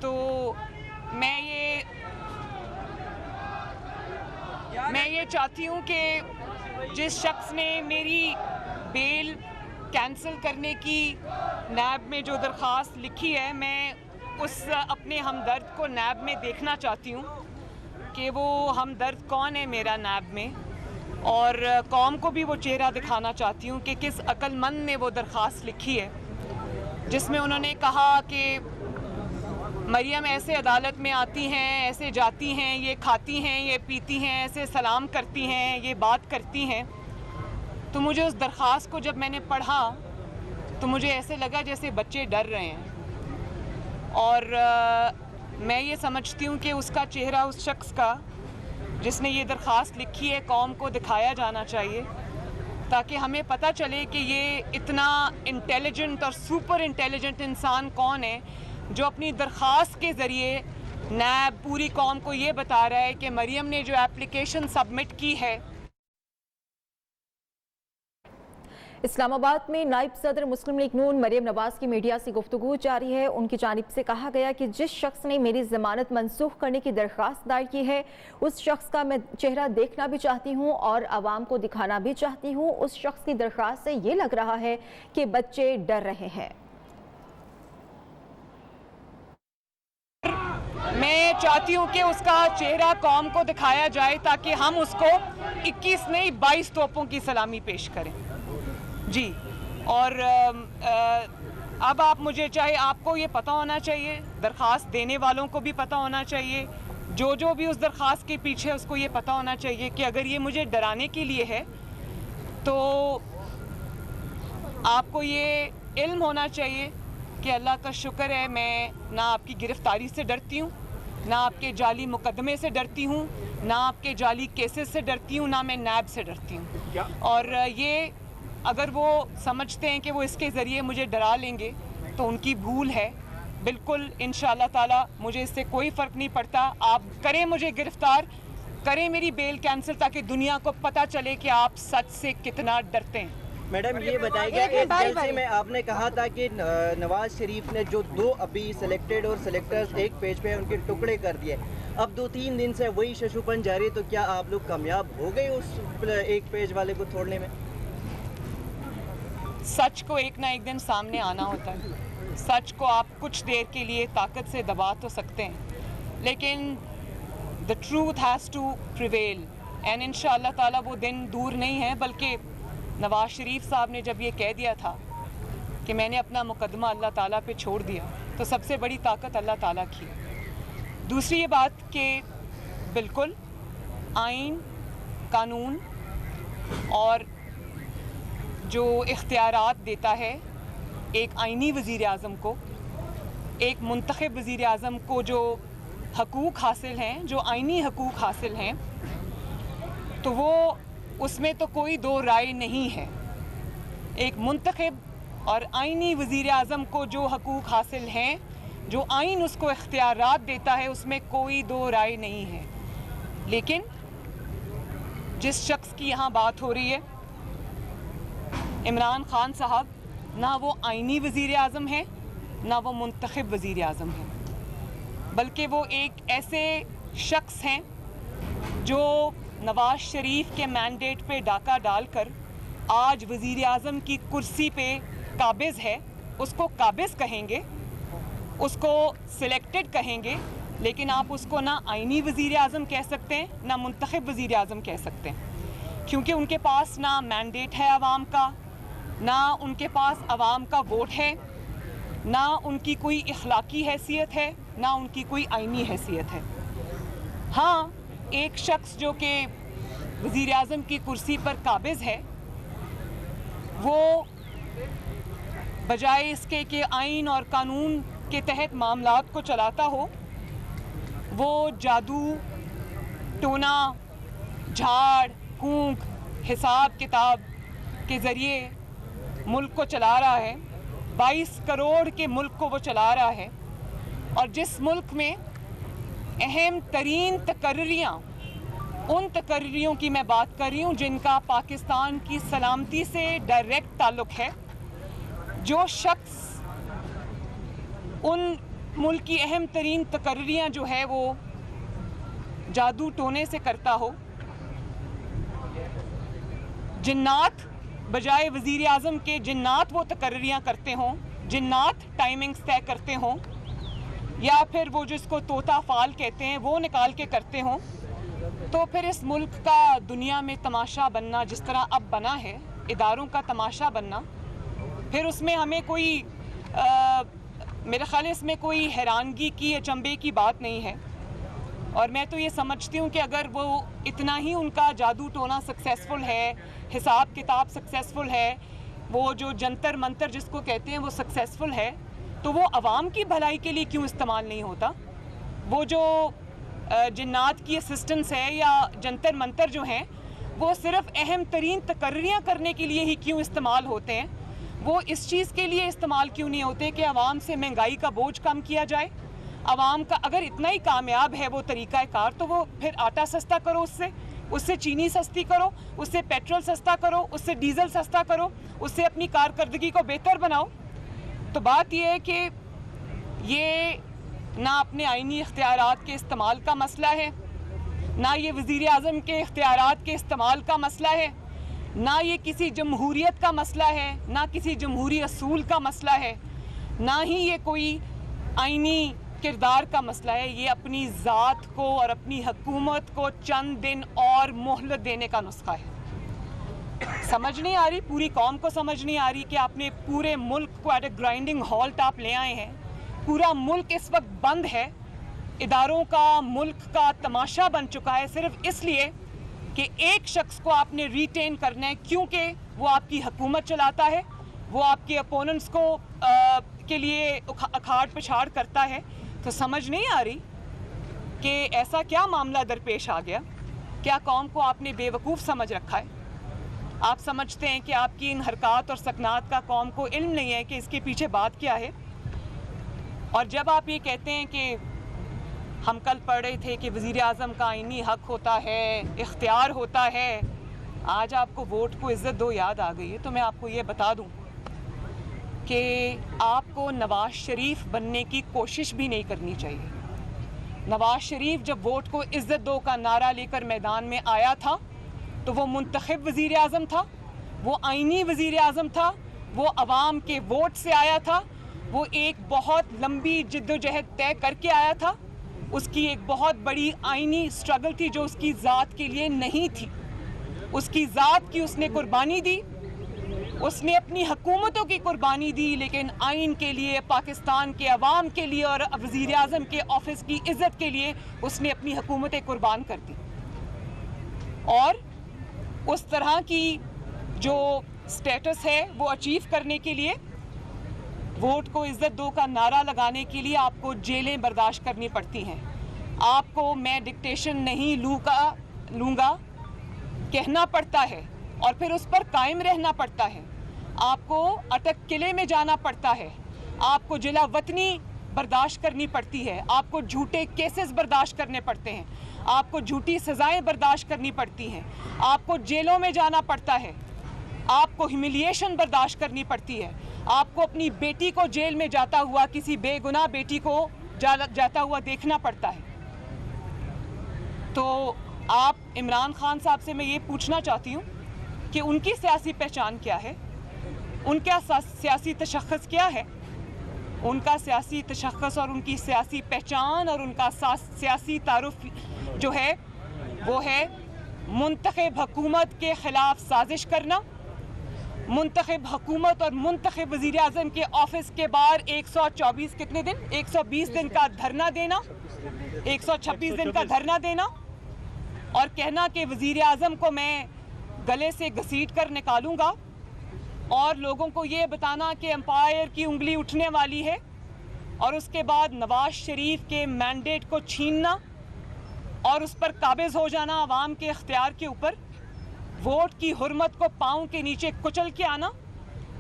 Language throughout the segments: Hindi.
तो मैं ये चाहती हूँ कि जिस शख्स ने मेरी बेल कैंसिल करने की नैब में जो दरख्वास्त लिखी है, मैं उस अपने हमदर्द को नैब में देखना चाहती हूँ कि वो हमदर्द कौन है मेरा नैब में, और कौम को भी वो चेहरा दिखाना चाहती हूँ कि किस अक्लमंद ने वो दरख्वास्त लिखी है जिसमें उन्होंने कहा कि मरियम ऐसे अदालत में आती हैं, ऐसे जाती हैं, ये खाती हैं, ये पीती हैं, ऐसे सलाम करती हैं, ये बात करती हैं। तो मुझे उस दरख्वास्त को जब मैंने पढ़ा तो मुझे ऐसे लगा जैसे बच्चे डर रहे हैं, और मैं ये समझती हूँ कि उसका चेहरा उस शख्स का जिसने ये दरख्वास्त लिखी है कौम को दिखाया जाना चाहिए, ताकि हमें पता चले कि ये इतना इंटेलिजेंट और सुपर इंटेलिजेंट इंसान कौन है जो अपनी दरख्वास्त के ज़रिए नैब पूरी कौम को ये बता रहा है कि मरियम ने जो एप्लीकेशन सबमिट की है। इस्लामाबाद में नायब सदर मुस्लिम लीग नून मरियम नवाज की मीडिया से गुफ्तगू जारी है। उनकी जानिब से कहा गया कि जिस शख्स ने मेरी जमानत मनसूख करने की दरख्वास्त दायर की है उस शख्स का मैं चेहरा देखना भी चाहती हूँ और आवाम को दिखाना भी चाहती हूँ। उस शख्स की दरख्वास्त से ये लग रहा है कि बच्चे डर रहे हैं। मैं चाहती हूँ कि उसका चेहरा कौम को दिखाया जाए ताकि हम उसको 21 नहीं 22 तोपों की सलामी पेश करें जी। और अब आप मुझे चाहे आपको ये पता होना चाहिए, दरख्वास्त देने वालों को भी पता होना चाहिए, जो भी उस दरख्वास्त के पीछे उसको ये पता होना चाहिए कि अगर ये मुझे डराने के लिए है तो आपको ये इल्म होना चाहिए कि अल्लाह का शुक्र है मैं ना आपकी गिरफ्तारी से डरती हूँ, ना आपके जाली मुकदमे से डरती हूँ, ना आपके जाली केसेस से डरती हूँ, ना मैं नैब से डरती हूँ। और ये अगर वो समझते हैं कि वो इसके ज़रिए मुझे डरा लेंगे तो उनकी भूल है। बिल्कुल इंशाअल्लाह ताला मुझे इससे कोई फ़र्क नहीं पड़ता। आप करें मुझे गिरफ़्तार, करें मेरी बेल कैंसिल, ताकि दुनिया को पता चले कि आप सच से कितना डरते हैं। मैडम ये बताइएगा, एक जलसे में आपने कहा था कि नवाज शरीफ ने जो 2 अभी सिलेक्टेड और सिलेक्टर्स एक पेज पे उनके टुकड़े कर दिए, अब 2-3 दिन से वही शशुपन जारी, तो क्या आप लोग कामयाब हो गए उस एक पेज वाले को तोड़ने में? सच को एक ना एक दिन सामने आना होता है। सच को आप कुछ देर के लिए ताकत से दबा तो सकते हैं, लेकिन the truth has to prevail, and इंशाअल्लाह ताला वो दिन दूर नहीं है। बल्कि नवाज शरीफ साहब ने जब ये कह दिया था कि मैंने अपना मुकदमा अल्लाह ताला पे छोड़ दिया, तो सबसे बड़ी ताकत अल्लाह ताला की। दूसरी ये बात कि बिल्कुल आइन, कानून और जो इख्तियारात देता है एक आइनी वज़ीर आज़म को, एक मुंतखब वज़ीर आज़म को जो हकूक़ हासिल हैं, जो आइनी हकूक़ हासिल हैं, तो वो उसमें तो कोई दो राय नहीं है। एक मुंतखब और आइनी वज़ीर आज़म को जो हकूक़ हासिल हैं, जो आइन उसको इख्तियारात देता है, उसमें कोई दो राय नहीं है। लेकिन जिस शख्स की यहाँ बात हो रही है, इमरान खान साहब, ना वो आइनी वज़ीर आज़म हैं, ना वो मुंतखब वज़ीर आज़म हैं, बल्कि वो एक ऐसे शख्स हैं जो नवाज शरीफ के मैंडेट पे डाका डालकर आज वज़ीर आज़म की कुर्सी पे काबिज़ है। उसको काबिज़ कहेंगे, उसको सिलेक्टेड कहेंगे, लेकिन आप उसको ना आइनी वज़ीर आज़म कह सकते हैं, ना मुंतखब वज़ीर आज़म कह सकते हैं, क्योंकि उनके पास ना मैंडेट है आवाम का, ना उनके पास आवाम का वोट है, ना उनकी कोई इखलाकी हैसियत है, ना उनकी कोई आइनी हैसियत है। हाँ, एक शख्स जो कि वज़ीर आज़म की कुर्सी पर काबिज़ है, वो बजाय इसके कि आइन और कानून के तहत मामलात को चलाता हो, वो जादू, टोना, झाड़ फूंक, हिसाब किताब के ज़रिए मुल्क को चला रहा है। 22 करोड़ के मुल्क को वो चला रहा है, और जिस मुल्क में अहम तरीन तकर्रियाँ, उन तकर्रियों की मैं बात कर रही हूँ जिनका पाकिस्तान की सलामती से डायरेक्ट ताल्लुक़ है, जो शख्स उन मुल्क की अहम तरीन तकर्रियाँ जो है वो जादू टोने से करता हो, जिन्नात बजाय वज़ीर आज़म के जिन्नात वो तकर्रियाँ करते हों, जिन्नात टाइमिंग्स तय करते हों, या फिर वो जिसको तोता फाल कहते हैं वो निकाल के करते हों, तो फिर इस मुल्क का दुनिया में तमाशा बनना जिस तरह अब बना है, इदारों का तमाशा बनना, फिर उसमें हमें कोई मेरे ख्याल है इसमें कोई हैरानगी की, अचंभे की बात नहीं है। और मैं तो ये समझती हूँ कि अगर वो इतना ही उनका जादू टोना सक्सेसफुल है, हिसाब किताब सक्सेसफुल है, वो जो जंतर मंतर जिसको कहते हैं वो सक्सेसफुल है, तो वो आवाम की भलाई के लिए क्यों इस्तेमाल नहीं होता? वो जो जिन्नात की असिस्टेंस है या जंतर मंतर जो हैं वो सिर्फ अहम तरीन तकर्रियाँ करने के लिए ही क्यों इस्तेमाल होते हैं? वो इस चीज़ के लिए इस्तेमाल क्यों नहीं होते कि आवाम से महंगाई का बोझ कम किया जाए? आवाम का अगर इतना ही कामयाब है वो तरीक़ा कार, तो वो फिर आटा सस्ता करो, उससे चीनी सस्ती करो, उससे पेट्रोल सस्ता करो, उससे डीज़ल सस्ता करो, उससे अपनी कारकर्दगी को बेहतर बनाओ। तो बात यह है कि ये ना अपने आईनी इख्तियारात के इस्तेमाल का मसला है, ना ये वज़ीर आज़म के इख्तियारात के इस्तेमाल का मसला है, ना ये किसी जमहूरियत का मसला है, ना किसी जमहूरी असूल का मसला है, ना ही ये कोई आईनी किरदार का मसला है। ये अपनी ज़ात को और अपनी हुकूमत को चंद दिन और मोहलत देने का नुस्खा है। समझ नहीं आ रही, पूरी कौम को समझ नहीं आ रही कि आपने पूरे मुल्क को एट ए ग्राइंडिंग हॉल्ट आप ले आए हैं। पूरा मुल्क इस वक्त बंद है, इदारों का मुल्क का तमाशा बन चुका है, सिर्फ इसलिए कि एक शख्स को आपने रिटेन करना है क्योंकि वो आपकी हुकूमत चलाता है, वो आपके अपोनेंट्स को के लिए अखाड़ पिछाड़ करता है। तो समझ नहीं आ रही कि ऐसा क्या मामला दरपेश आ गया? क्या कौम को आपने बेवकूफ़ समझ रखा है? आप समझते हैं कि आपकी इन हरकत और सकनात का कौम को इल्म नहीं है कि इसके पीछे बात क्या है। और जब आप ये कहते हैं कि हम कल पढ़ रहे थे कि वज़ीर आज़म का आईनी हक होता है, इख्तियार होता है, आज आपको वोट को इज़्ज़त दो याद आ गई है, तो मैं आपको ये बता दूं कि आपको नवाज़ शरीफ बनने की कोशिश भी नहीं करनी चाहिए। नवाज़ शरीफ जब वोट को इज़्ज़त दो का नारा लेकर मैदान में आया था तो वो मुंतखब वज़ीर आज़म था, वो आईनी वज़ीर आज़म था, वो अवाम के वोट से आया था, वो एक बहुत लंबी जिद्दोजहद तय करके आया था, उसकी एक बहुत बड़ी आईनी स्ट्रगल थी जो उसकी ज़ात के लिए नहीं थी, उसकी ज़ात की उसने कुर्बानी दी, उसने अपनी हुकूमतों की कुर्बानी दी, लेकिन आइन के लिए, पाकिस्तान के अवाम के लिए और वज़ीर आज़म के ऑफिस की इज़्ज़त के लिए उसने अपनी हुकूमतें कुर्बान कर दी। और उस तरह की जो स्टेटस है वो अचीव करने के लिए, वोट को इज़्ज़त दो का नारा लगाने के लिए आपको जेलें बर्दाश्त करनी पड़ती हैं। आपको मैं डिक्टेशन नहीं लूँगा कहना पड़ता है और फिर उस पर कायम रहना पड़ता है। आपको अटक किले में जाना पड़ता है, आपको जिला वतनी बर्दाश्त करनी पड़ती है, आपको झूठे केसेस बर्दाश्त करने पड़ते हैं, आपको झूठी सज़ाएं बर्दाश्त करनी पड़ती हैं, आपको जेलों में जाना पड़ता है, आपको ह्यूमिलिएशन बर्दाश्त करनी पड़ती है, आपको अपनी बेटी को जेल में जाता हुआ, किसी बेगुनाह बेटी को जाता हुआ देखना पड़ता है। तो आप इमरान खान साहब से मैं ये पूछना चाहती हूँ कि उनकी सियासी पहचान क्या है, उनका सियासी तशख़्ख़ुस क्या है? उनका सियासी तशख़्ख़ुस और उनकी सियासी पहचान और उनका सियासी तारुफ जो है वो है मुंतखब हुकूमत के ख़िलाफ़ साजिश करना, मुंतखब हुकूमत और मुंतखब वज़ीर आज़म के ऑफिस के बाहर 124 कितने दिन 120 दिन का धरना देना, 126 दिन का धरना देना और कहना कि वज़ीर आज़म को मैं गले से घसीट कर निकालूंगा और लोगों को ये बताना कि एम्पायर की उंगली उठने वाली है, और उसके बाद नवाज़ शरीफ के मैंडेट को छीनना और उस पर काबिज़ हो जाना आवाम के इख्तियार के ऊपर, वोट की हुर्मत को पाँव के नीचे कुचल के आना,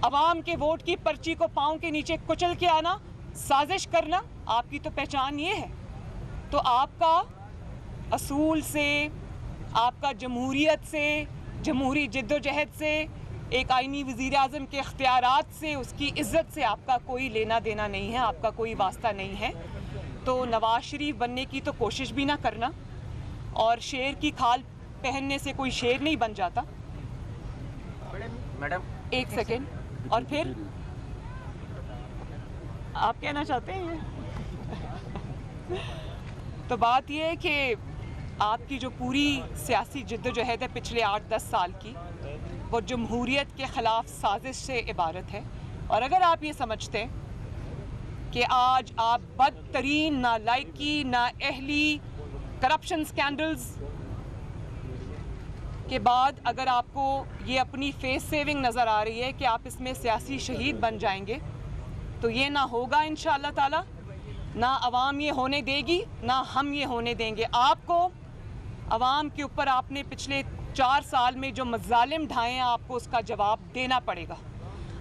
आवाम के वोट की पर्ची को पाँव के नीचे कुचल के आना, साजिश करना, आपकी तो पहचान ये है। तो आपका असूल से, आपका जमहूरियत से, जमहूरी जिद्दोजहद से एक आईनी वज़ीर आज़म के इख्तियारात से, उसकी इज़्ज़त से आपका कोई लेना देना नहीं है, आपका कोई वास्ता नहीं है। तो नवाज़ शरीफ बनने की तो कोशिश भी ना करना, और शेर की खाल पहनने से कोई शेर नहीं बन जाता। मैडम एक सेकेंड, और फिर आप कहना चाहते हैं तो बात यह है कि आपकी जो पूरी सियासी जिद्दोजहद है पिछले 8-10 साल की, वो जमहूरियत के ख़िलाफ़ साजिश से इबारत है। और अगर आप ये समझते हैं कि आज आप बदतरीन, नालायकी, नाअहली, करप्शन स्कैंडल्स के बाद अगर आपको ये अपनी फेस सेविंग नज़र आ रही है कि आप इसमें सियासी शहीद बन जाएंगे, तो ये ना होगा इंशाअल्लाह ताला। ना अवाम ये होने देगी, ना हम ये होने देंगे। आपको अवाम के ऊपर आपने पिछले 4 साल में जो मज़ालिम ढाए हैं, आपको उसका जवाब देना पड़ेगा।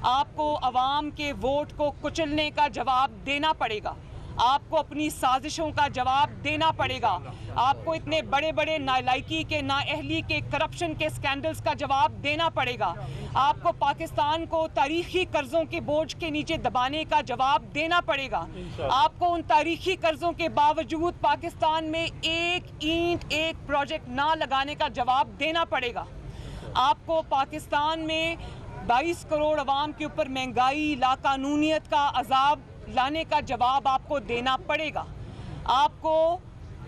आपको अवाम के वोट को कुचलने का जवाब देना पड़ेगा। आपको अपनी साजिशों का जवाब देना पड़ेगा। आपको इतने बड़े बड़े नालायकी के, नाअहली के, करप्शन के स्कैंडल्स का जवाब देना पड़ेगा। आपको पाकिस्तान को तारीखी कर्ज़ों के बोझ के नीचे दबाने का जवाब देना पड़ेगा। आपको उन तारीखी कर्ज़ों के बावजूद पाकिस्तान में एक ईंट, एक प्रोजेक्ट ना लगाने का जवाब देना पड़ेगा। आपको पाकिस्तान में 22 करोड़ अवाम के ऊपर महंगाई, लाकानूनियत का अजाब लाने का जवाब आपको देना पड़ेगा। आपको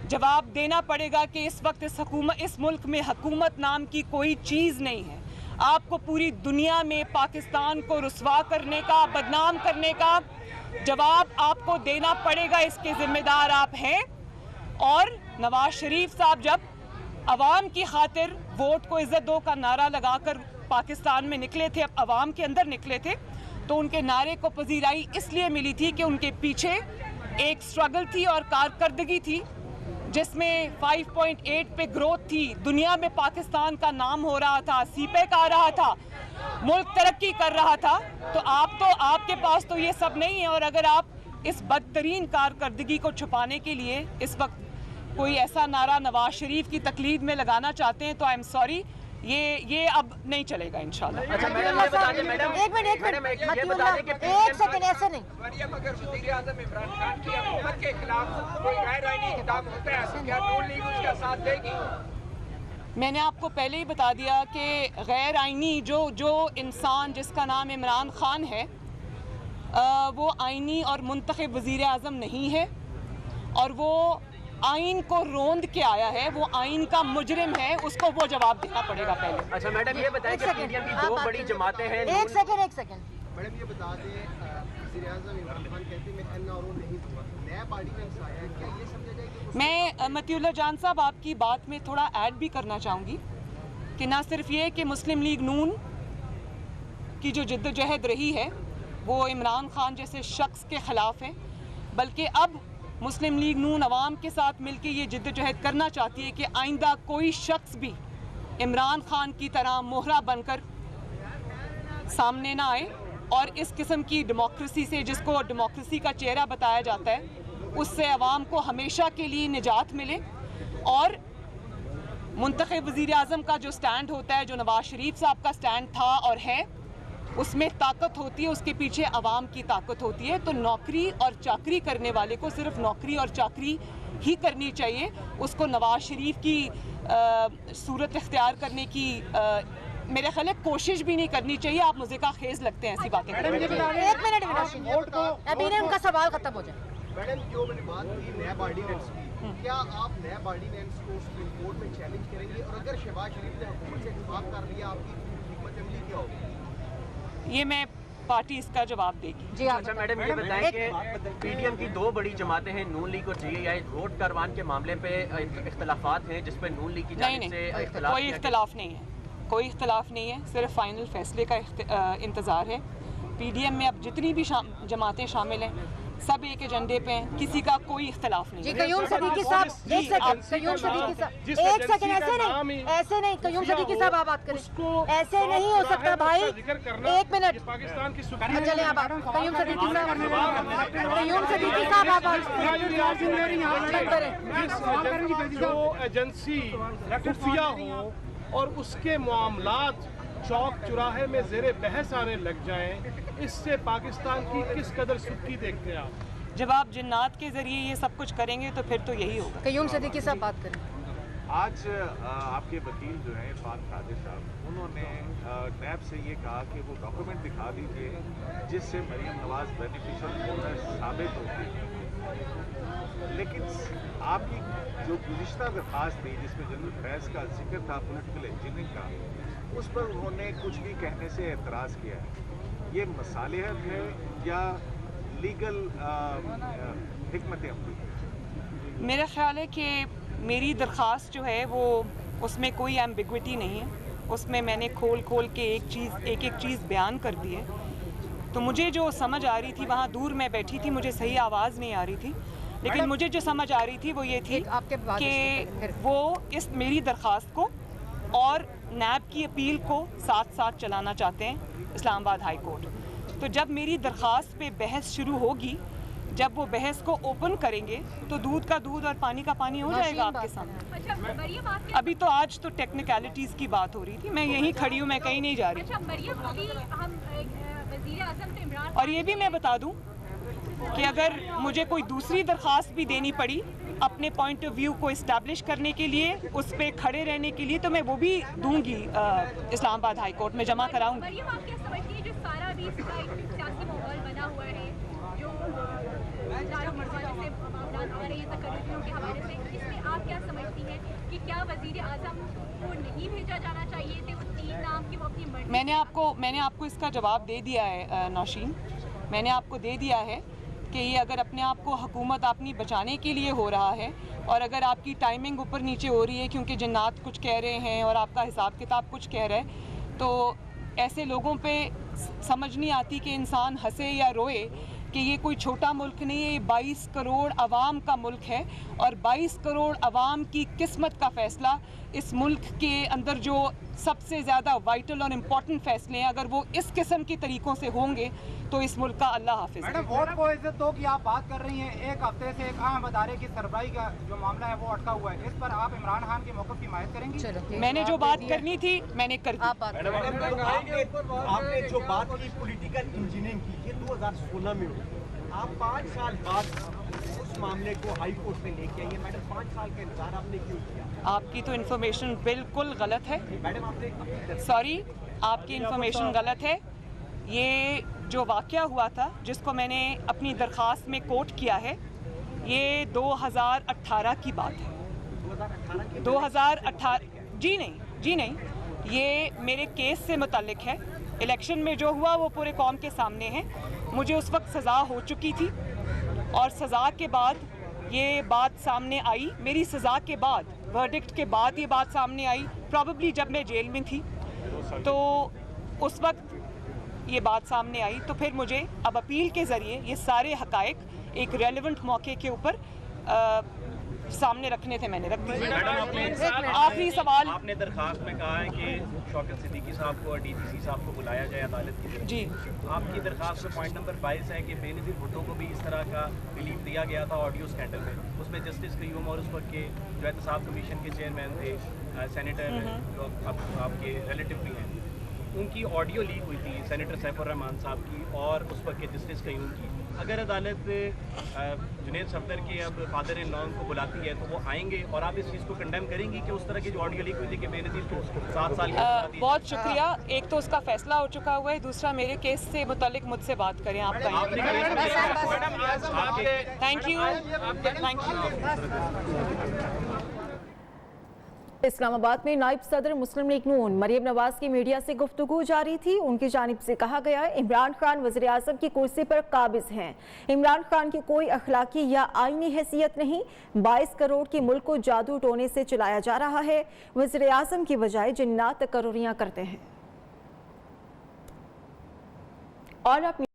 जवाब देना पड़ेगा कि इस वक्त इस मुल्क में हुकूमत नाम की कोई चीज़ नहीं है। आपको पूरी दुनिया में पाकिस्तान को रुस्वा करने का, बदनाम करने का जवाब आपको देना पड़ेगा। इसके ज़िम्मेदार आप हैं। और नवाज शरीफ साहब जब अवाम की खातिर वोट को इज़्ज़त दो का नारा लगाकर पाकिस्तान में निकले थे, अब अवाम के अंदर निकले थे, तो उनके नारे को पजीराई इसलिए मिली थी कि उनके पीछे एक स्ट्रगल थी और कारकर्दगी थी जिसमें 5.8 पे ग्रोथ थी। दुनिया में पाकिस्तान का नाम हो रहा था, सीपेक आ रहा था, मुल्क तरक्की कर रहा था। तो आपके पास तो ये सब नहीं है। और अगर आप इस बदतरीन कारकर्दगी को छुपाने के लिए इस वक्त कोई ऐसा नारा नवाज शरीफ की तकलीद में लगाना चाहते हैं, तो आई एम सॉरी, ये अब नहीं चलेगा इंशाल्लाह। अच्छा मैडम, ये बता दें मैडम, एक मिनट ये बता दें कि एक सेकंड, ऐसे नहीं। मरियम, अगर वज़ीर आज़म इमरान खान की हुकूमत के खिलाफ कोई गैर आईनी इक़दाम होता है तो क्या नून लीग उसका साथ देगी? मैंने आपको पहले ही बता दिया कि गैर आईनी जो इंसान जिसका नाम इमरान खान है, वो आईनी और मुंतखब वज़ीर आज़म नहीं है, और वो आइन को रोंद के आया है, वो आइन का मुजरिम है, उसको वो जवाब देना पड़ेगा पहले। अच्छा मैडम, ये बताएं कि पीडीएम की 2 बड़ी जमातें हैं। एक सेकंड मैडम ये बता दें, वज़ीर आज़म इमरान खान कहते हैं मैं एनआरओ नहीं दूंगा, नया ऑर्डिनेंस आया है, क्या ये समझा जाए कि मैं मतियुल्लाह जान साहब आपकी बात में थोड़ा ऐड भी करना चाहूँगी कि ना सिर्फ ये कि मुस्लिम लीग नून की जो जिद्दोजहद रही है वो इमरान खान जैसे शख्स के ख़िलाफ़ है, बल्कि अब मुस्लिम लीग नून अवाम के साथ मिलकर ये जिद्दोजहद करना चाहती है कि आइंदा कोई शख्स भी इमरान खान की तरह मोहरा बनकर सामने ना आए, और इस किस्म की डेमोक्रेसी से, जिसको डेमोक्रेसी का चेहरा बताया जाता है, उससे अवाम को हमेशा के लिए निजात मिले। और मुंतखब वज़ीर आज़म का जो स्टैंड होता है, जो नवाज शरीफ साहब का स्टैंड था और है, उसमें ताकत होती है, उसके पीछे अवाम की ताकत होती है। तो नौकरी और चाकरी करने वाले को सिर्फ नौकरी और चाकरी ही करनी चाहिए, उसको नवाज शरीफ की सूरत इख्तियार करने की मेरे ख्याल है कोशिश भी नहीं करनी चाहिए। आप मुझे का खेज लगते हैं ऐसी बातें करने में। एक मिनट अभी ने उनका सवाल खत्म हो जाए। मैडम जो मैंने बात की नया ऑर्डिनेंस की, क्या आप नया ऑर्डिनेंस को सुप्रीम कोर्ट में चैलेंज करेंगे? और अगर शहबाज शरीफ ने हुकूमत से इत्तेफाक कर लिया, आपकी हिकमत अमली क्या होगी? ये मैं पार्टी इसका जवाब देगी। जी आप अच्छा मैडम, ये बताएं कि पीडीएम की 2 बड़ी जमातें हैं, नून लीग और जीएआई, वोट करवान के मामले पे इख्तलाफात हैं जिस पे नून लीग की जानिब से इख्तलाफ कोई इख्तलाफ नहीं है, कोई इख्तलाफ नहीं है, सिर्फ फाइनल फैसले का इंतज़ार है। पीडीएम में अब जितनी भी जमातें शामिल हैं सब एक एजेंडे पे हैं, किसी का कोई इख्तलाफ नहीं जी है। कयूम सदीकी साहब, एक सेकंड कयूम सदीकी साहब, एक सेकंड, ऐसे नहीं कयूम सदीकी साहब आप बात करें, ऐसे नहीं हो सकता भाई, एक मिनट पाकिस्तान की चले आप कयूम सदीकी साहब, कयूम सदीकी साहब आप जो एजेंसी खुफिया हो और उसके मामलात चौक चौराहे में ज़ेरे बहस आने लग जाएं, इससे पाकिस्तान की किस कदर सुर्खी देखते हैं आप? जब आप जिन्नात के ज़रिए ये सब कुछ करेंगे तो फिर तो यही होगा। कयूम सदीकी साहब बात करें। आज आपके वकील जो हैं इरफान कादिर साहब, उन्होंने नैब से ये कहा कि वो डॉक्यूमेंट दिखा दीजिए जिससे मरीम नवाज बेनिफिशियल ओनर साबित होती है। लेकिन आपकी जो गुज़िश्ता दरख्वास्त थी जिसमें जनरल फैज़ का जिक्र था पॉलिटिकल इंजीनियरिंग का, उस पर उन्होंने कुछ भी कहने से एतराज़ किया है। ये मसालिहत है या लीगल हिकमत अमली? मेरा ख्याल है कि मेरी दरख्वास्त जो है वो उसमें कोई एम्बिग्विटी नहीं है, उसमें मैंने खोल के एक एक चीज़ बयान कर दी है। तो मुझे जो समझ आ रही थी, वहाँ दूर मैं बैठी थी, मुझे सही आवाज़ नहीं आ रही थी, लेकिन मुझे जो समझ आ रही थी वो ये थी कि वो इस मेरी दरख्वास्त को और नैब की अपील को साथ साथ चलाना चाहते हैं इस्लामाबाद हाई कोर्ट। तो जब मेरी दरख्वास्त पे बहस शुरू होगी, जब वो बहस को ओपन करेंगे तो दूध का दूध और पानी का पानी हो जाएगा आपके सामने। अभी तो आज तो टेक्निकलिटीज़ की बात हो रही थी, मैं यहीं खड़ी हूँ, मैं कहीं नहीं जा रही। और ये भी मैं बता दूँ कि अगर मुझे कोई दूसरी दरख्वास्त भी देनी पड़ी अपने पॉइंट ऑफ व्यू को इस्टेब्लिश करने के लिए, उस पर खड़े रहने के लिए, तो मैं वो भी दूंगी इस्लामाबाद हाई कोर्ट में जमा कराऊंगी। मैंने आपको इसका जवाब दे दिया है नौशीन, मैंने आपको दे दिया है कि ये अगर अपने आप को हुकूमत अपनी बचाने के लिए हो रहा है और अगर आपकी टाइमिंग ऊपर नीचे हो रही है क्योंकि जन्नात कुछ कह रहे हैं और आपका हिसाब किताब कुछ कह रहा है, तो ऐसे लोगों पे समझ नहीं आती कि इंसान हंसे या रोए कि ये कोई छोटा मुल्क नहीं है, ये 22 करोड़ अवाम का मुल्क है और 22 करोड़ अवाम की किस्मत का फ़ैसला इस मुल्क के अंदर जो सबसे ज़्यादा वाइटल और इम्पॉर्टेंट फ़ैसले हैं, अगर वो इस किस्म के तरीक़ों से होंगे तो इस मुल्क का अल्लाह हाफिज़। मैडम, वोट को इज्जत दो की आप बात कर रही हैं। एक हफ्ते से एक अहम अदारे की सरबराही का जो मामला है वो अटका हुआ है, इस पर आप इमरान खान के मौक़िफ़ की हिमायत करेंगी? मैंने जो बात करनी थी मैंने कर दी। आपने जो बात की पॉलिटिकल इंजीनियरिंग की, ये 2016 में हुई। आप 5 साल बाद उस मामले को हाई कोर्ट में लेके आइए। मैडम, 5 साल का इंतजार आपने क्यों किया? आपकी तो इन्फॉर्मेशन बिल्कुल गलत है। मैडम, आपने सॉरी, आपकी इन्फॉर्मेशन गलत है। ये जो वाक़या हुआ था जिसको मैंने अपनी दरख्वास्त में कोट किया है, ये 2018 की बात है। 2018? जी नहीं, ये मेरे केस से मुतल्लिक है। इलेक्शन में जो हुआ वो पूरे कौम के सामने है। मुझे उस वक्त सज़ा हो चुकी थी और सज़ा के बाद ये बात सामने आई, मेरी सज़ा के बाद, वर्डिक्ट के बाद ये बात सामने आई, प्रॉबेबली जब मैं जेल में थी, तो उस वक्त ये बात सामने आई। तो फिर मुझे अब अपील के ज़रिए ये सारे हक़ाइक़ एक रेलेवेंट मौके के ऊपर सामने रखने थे, मैंने रख दिए। आखिरी सवाल, आपने दरखास्त में कहा है कि शौकत सिद्दीकी साहब को और डीजीसी साहब को बुलाया जाए अदालत की तरफ। जी, आपकी दरखास्त में पॉइंट नंबर 22 है कि बेनज़ीर भुट्टो को भी इस तरह का रिलीफ दिया गया था ऑडियो स्कैंडल में। उसमें जस्टिस कयूम और उस वक्त के जो एहतसाब कमीशन के चेयरमैन थे, सेनेटर जो अब आपके रिलेटिव भी हैं, उनकी ऑडियो लीक हुई थी सेनेटर सैफुर रहमान साहब की और उस वक्त के जस्टिस कयूम की। अगर अदालत जुनैद सफदर के अब फादर इन लॉ को बुलाती है तो वो आएंगे और आप इस चीज़ को कंडेम करेंगी कि उस तरह की जो ऑडियो लीक हुई थी कि बेनज़ीर को 7 साल की? बहुत शुक्रिया। एक तो उसका फैसला हो चुका हुआ है, दूसरा मेरे केस से मुतालिक मुझसे बात करें आप। Thank you. इस्लामाबाद में नायब सदर मुस्लिम लीग नून मरियम नवाज की मीडिया से गुफ्तगू जारी थी। उनकी जानिब से कहा गया इमरान खान वज़ीर आज़म की कुर्सी पर काबिज हैं। इमरान खान की कोई अखलाकी या आईनी हैसियत नहीं। 22 करोड़ की मुल्क को जादू टोने से चलाया जा रहा है। वज़ीर आज़म की बजाय जिन्नात तकर्रुरियां करते हैं। और अब